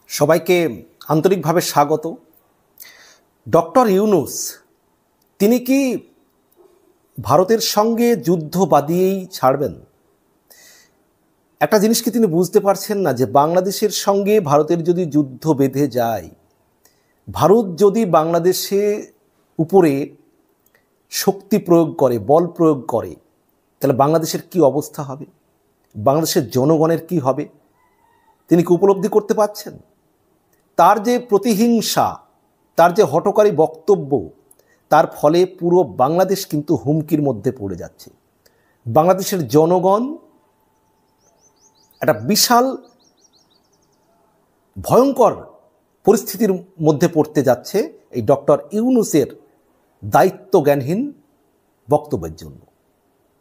সবাইকে আন্তরিকভাবে স্বাগত। ডক্টর ইউনূস তিনি কি ভারতের সঙ্গে যুদ্ধ বাঁধিয়েই ছাড়বেন? একটা জিনিস কি তিনি বুঝতে পারছেন না যে বাংলাদেশের সঙ্গে ভারতের যদি যুদ্ধ বেঁধে যায়, ভারত যদি বাংলাদেশে উপরে শক্তি প্রয়োগ করে, বল প্রয়োগ করে, তাহলে বাংলাদেশের কি অবস্থা হবে, বাংলাদেশের জনগণের কি হবে, তিনি কি উপলব্ধি করতে পারছেন? তার যে প্রতিহিংসা, তার যে হঠকারী বক্তব্য, তার ফলে পুরো বাংলাদেশ কিন্তু হুমকির মধ্যে পড়ে যাচ্ছে। বাংলাদেশের জনগণ একটা বিশাল ভয়ঙ্কর পরিস্থিতির মধ্যে পড়তে যাচ্ছে এই ডক্টর ইউনূসের দায়িত্বজ্ঞানহীন বক্তব্যের জন্য।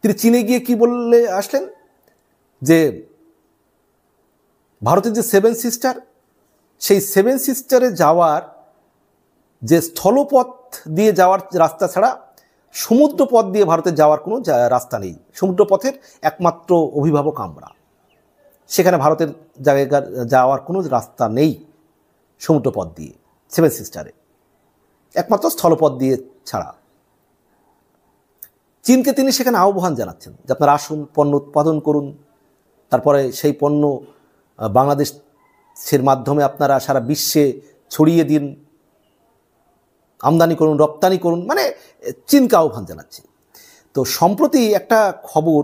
তিনি চীনে গিয়ে কি বললে আসলেন যে ভারতের যে সেভেন সিস্টার, সেই সেভেন সিস্টারে যাওয়ার যে স্থলপথ দিয়ে যাওয়ার রাস্তা ছাড়া সমুদ্র পথ দিয়ে ভারতে যাওয়ার কোনো রাস্তা নেই। সমুদ্র পথের একমাত্র অভিভাবক আমরা, সেখানে ভারতের জায়গায় যাওয়ার কোনো রাস্তা নেই। সমুদ্র পথ দিয়ে সেভেন সিস্টারে একমাত্র স্থলপথ দিয়ে ছাড়া। চীনকে তিনি সেখানে আহ্বান জানাচ্ছেন যে আপনারা আসুন, পণ্য উৎপাদন করুন, তারপরে সেই পণ্য বাংলাদেশের মাধ্যমে আপনারা সারা বিশ্বে ছড়িয়ে দিন, আমদানি করুন, রপ্তানি করুন, মানে চীনকে আহ্বান জানাচ্ছে। তো সম্প্রতি একটা খবর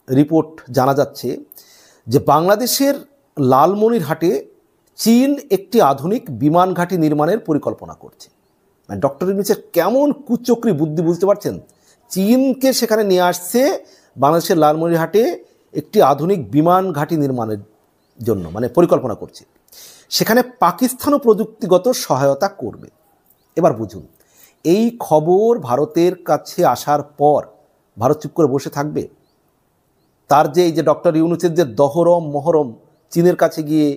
রিপোর্ট জানা যাচ্ছে যে বাংলাদেশের লালমনিরহাটে চীন একটি আধুনিক বিমান ঘাঁটি নির্মাণের পরিকল্পনা করছে। মানে ডক্টর ইউনূসের কেমন কুচক্রী বুদ্ধি, বুঝতে পারছেন? চীনকে সেখানে নিয়ে আসছে বাংলাদেশের লালমনিরহাটে একটি আধুনিক বিমান ঘাঁটি নির্মাণের জন্য, মানে পরিকল্পনা করছে। সেখানে পাকিস্তানও প্রযুক্তিগত সহায়তা করবে। এবার বুঝুন, এই খবর ভারতের কাছে আসার পর ভারত চুপ করে বসে থাকবে? তার যে এই যে ডক্টর ইউনূসের যে দহরম মহরম, চীনের কাছে গিয়ে,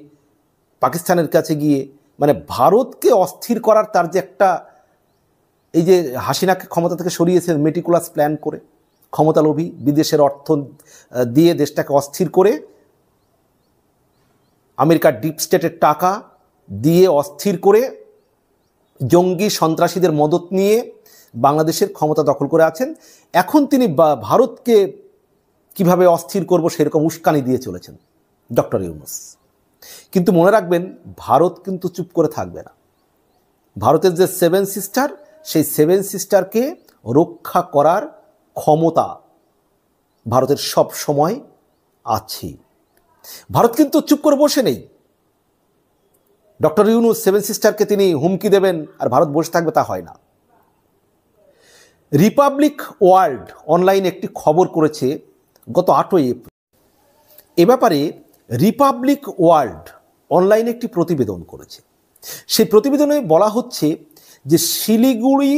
পাকিস্তানের কাছে গিয়ে, মানে ভারতকে অস্থির করার তার যে একটা, এই যে হাসিনাকে ক্ষমতা থেকে সরিয়েছেন মেটিকুলাস প্ল্যান করে, ক্ষমতালোভী, বিদেশের অর্থ দিয়ে দেশটাকে অস্থির করে, আমেরিকার ডিপ স্টেটের টাকা দিয়ে অস্থির করে, জঙ্গি সন্ত্রাসীদের মদত নিয়ে বাংলাদেশের ক্ষমতা দখল করে আছেন। এখন তিনি ভারতকে কিভাবে অস্থির করব সেরকম উস্কানি দিয়ে চলেছেন ডক্টর ইউনূস। কিন্তু মনে রাখবেন, ভারত কিন্তু চুপ করে থাকবে না। ভারতের যে সেভেন সিস্টার, সেই সেভেন সিস্টারকে রক্ষা করার ক্ষমতা ভারতের সব সময় আছে। ভারত কিন্তু চুপ করে বসে নেই। ডক্টর ইউনূস সেভেন সিস্টারকে তিনি হুমকি দেবেন আর ভারত বসে থাকবে, তা হয় না। রিপাবলিক ওয়ার্ল্ড অনলাইন একটি খবর করেছে গত 8ই এপ্রিল। এ ব্যাপারে রিপাবলিক ওয়ার্ল্ড অনলাইনে একটি প্রতিবেদন করেছে। সেই প্রতিবেদনে বলা হচ্ছে যে শিলিগুড়ি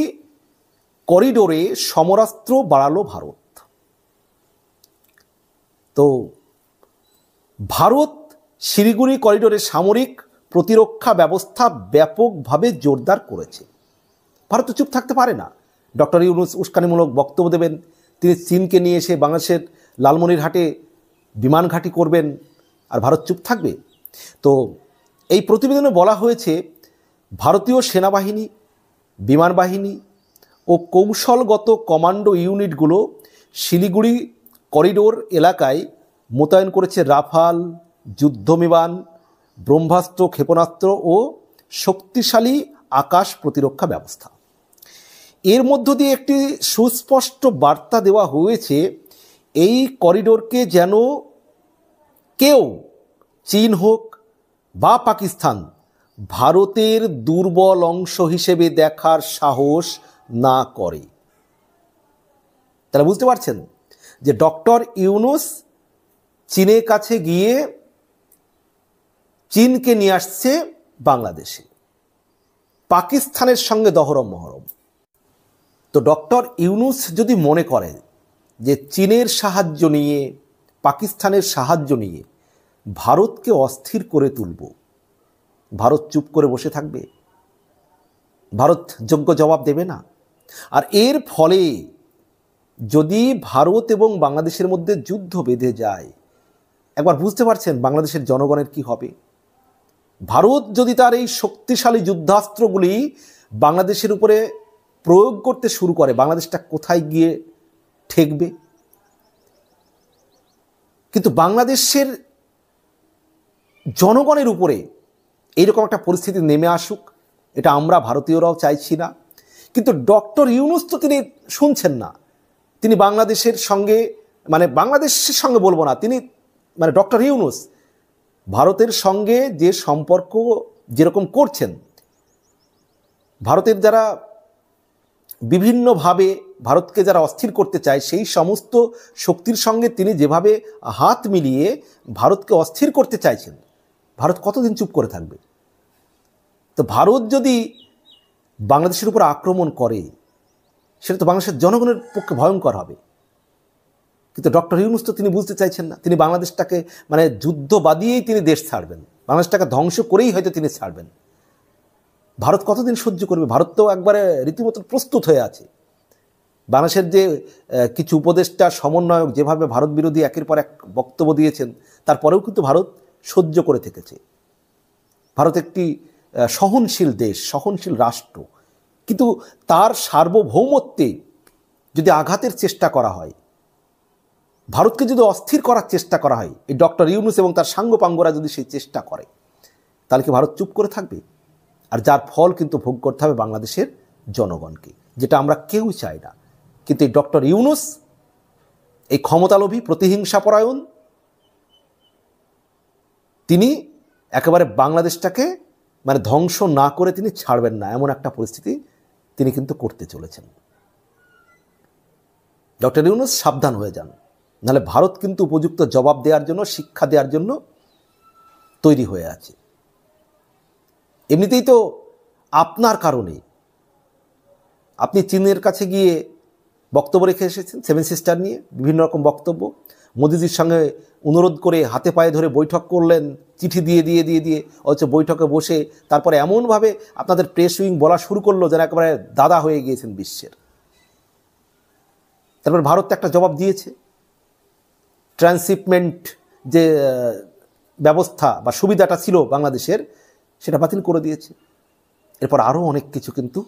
করিডোরে সমরাস্ত্র বাড়ালো ভারত। তো ভারত শিলিগুড়ি করিডোরে সামরিক প্রতিরক্ষা ব্যবস্থা ব্যাপকভাবে জোরদার করেছে। ভারত চুপ থাকতে পারে না। ডক্টর ইউনূস উস্কানিমূলক বক্তব্য দেবেন, তিনি চীনকে নিয়ে এসে বাংলাদেশের লালমনিরহাটে বিমান ঘাঁটি করবেন, আর ভারত চুপ থাকবে? তো এই প্রতিবেদনে বলা হয়েছে ভারতীয় সেনাবাহিনী, বিমান বাহিনী ও কৌশলগত কমান্ডো ইউনিটগুলো শিলিগুড়ি করিডোর এলাকায় মোতায়েন করেছে রাফাল যুদ্ধবিমান, ব্রহ্মাস্ত্র ক্ষেপণাস্ত্র ও শক্তিশালী আকাশ প্রতিরক্ষা ব্যবস্থা। এর মধ্য দিয়ে একটি সুস্পষ্ট বার্তা দেওয়া হয়েছে, এই করিডোরকে যেন কেউ, চীন হোক বা পাকিস্তান, ভারতের দুর্বল অংশ হিসেবে দেখার সাহস না করে। তাহলে বুঝতে পারছেন যে ডক্টর ইউনূস চীনের কাছে গিয়ে চীনকে নিয়ে আসছে বাংলাদেশে, পাকিস্তানের সঙ্গে দহরম মহরম। তো ডক্টর ইউনূস যদি মনে করে যে চীনের সাহায্য নিয়ে, পাকিস্তানের সাহায্য নিয়ে ভারতকে অস্থির করে তুলব, ভারত চুপ করে বসে থাকবে? ভারত যোগ্য জবাব দেবে না। আর এর ফলে যদি ভারত এবং বাংলাদেশের মধ্যে যুদ্ধ বেঁধে যায়, একবার বুঝতে পারছেন বাংলাদেশের জনগণের কি হবে? ভারত যদি তার এই শক্তিশালী যুদ্ধাস্ত্রগুলি বাংলাদেশের উপরে প্রয়োগ করতে শুরু করে, বাংলাদেশটা কোথায় গিয়ে ঠেকবে? কিন্তু বাংলাদেশের জনগণের উপরে এইরকম একটা পরিস্থিতি নেমে আসুক, এটা আমরা ভারতীয়রাও চাইছি না। কিন্তু ডক্টর ইউনূস তো তিনি শুনছেন না। তিনি বাংলাদেশের সঙ্গে, মানে বাংলাদেশের সঙ্গে বলবো না, তিনি মানে ডক্টর ইউনূস ভারতের সঙ্গে যে সম্পর্ক যেরকম করছেন, ভারতের যারা বিভিন্নভাবে ভারতকে যারা অস্থির করতে চায়, সেই সমস্ত শক্তির সঙ্গে তিনি যেভাবে হাত মিলিয়ে ভারতকে অস্থির করতে চাইছেন, ভারত কতদিন চুপ করে থাকবে? তো ভারত যদি বাংলাদেশের উপর আক্রমণ করে, সেটা তো বাংলাদেশের জনগণের পক্ষে ভয়ঙ্কর হবে। কিন্তু ডক্টর ইউনূস তো তিনি বুঝতে চাইছেন না। তিনি বাংলাদেশটাকে মানে যুদ্ধ বাদিয়েই তিনি দেশ ছাড়বেন, বাংলাদেশটাকে ধ্বংস করেই হয়তো তিনি ছাড়বেন। ভারত কতদিন সহ্য করবে? ভারত তো একবারে রীতিমতো প্রস্তুত হয়ে আছে। বাংলাদেশের যে কিছু উপদেষ্টা সমন্বয়ক যেভাবে ভারত বিরোধী একের পর এক বক্তব্য দিয়েছেন, তারপরেও কিন্তু ভারত সহ্য করে থেকেছে। ভারত একটি সহনশীল দেশ, সহনশীল রাষ্ট্র, কিন্তু তার সার্বভৌমত্বে যদি আঘাতের চেষ্টা করা হয়, ভারতকে যদি অস্থির করার চেষ্টা করা হয়, এই ডক্টর ইউনূস এবং তার সাঙ্গপাঙ্গরা যদি সেই চেষ্টা করে, তাহলে কি ভারত চুপ করে থাকবে? আর যার ফল কিন্তু ভোগ করতে হবে বাংলাদেশের জনগণকে, যেটা আমরা কেউ চাই না। কিন্তু এই ডক্টর ইউনূস, এই ক্ষমতালোভী, প্রতিহিংসাপরায়ণ, তিনি একেবারে বাংলাদেশটাকে মানে ধ্বংস না করে তিনি ছাড়বেন না, এমন একটা পরিস্থিতি তিনি কিন্তু করতে চলেছেন। ডক্টর ইউনূস সাবধান হয়ে যান, নাহলে ভারত কিন্তু উপযুক্ত জবাব দেওয়ার জন্য, শিক্ষা দেওয়ার জন্য তৈরি হয়ে আছে। এমনিতেই তো আপনার কারণে আপনি চীনের কাছে গিয়ে বক্তব্য রেখে এসেছেন, সেভেন সিস্টার নিয়ে বিভিন্ন রকম বক্তব্য, মোদিজির সঙ্গে অনুরোধ করে হাতে পায়ে ধরে বৈঠক করলেন, চিঠি দিয়ে দিয়ে দিয়ে দিয়ে অথচ বৈঠকে বসে তারপরে এমনভাবে আপনাদের প্রেস উইং বলা শুরু করলো যেন একেবারে দাদা হয়ে গিয়েছেন বিশ্বের। তারপর ভারত একটা জবাব দিয়েছে, ট্রান্সশিপমেন্ট যে ব্যবস্থা বা সুবিধাটা ছিল বাংলাদেশের, সেটা বাতিল করে দিয়েছে। এরপর আরও অনেক কিছু কিন্তু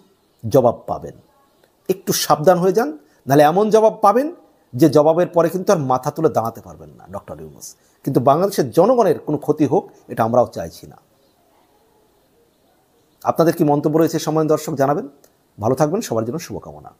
জবাব পাবেন। একটু সাবধান হয়ে যান, নাহলে এমন জবাব পাবেন যে জবাবের পরে কিন্তু আর মাথা তুলে দাঁড়াতে পারবেন না ডক্টর ইউনূস। কিন্তু বাংলাদেশের জনগণের কোনো ক্ষতি হোক, এটা আমরাও চাইছি না। আপনাদের কি মন্তব্য রয়েছে সম্মানিত দর্শক জানাবেন। ভালো থাকবেন, সবার জন্য শুভকামনা।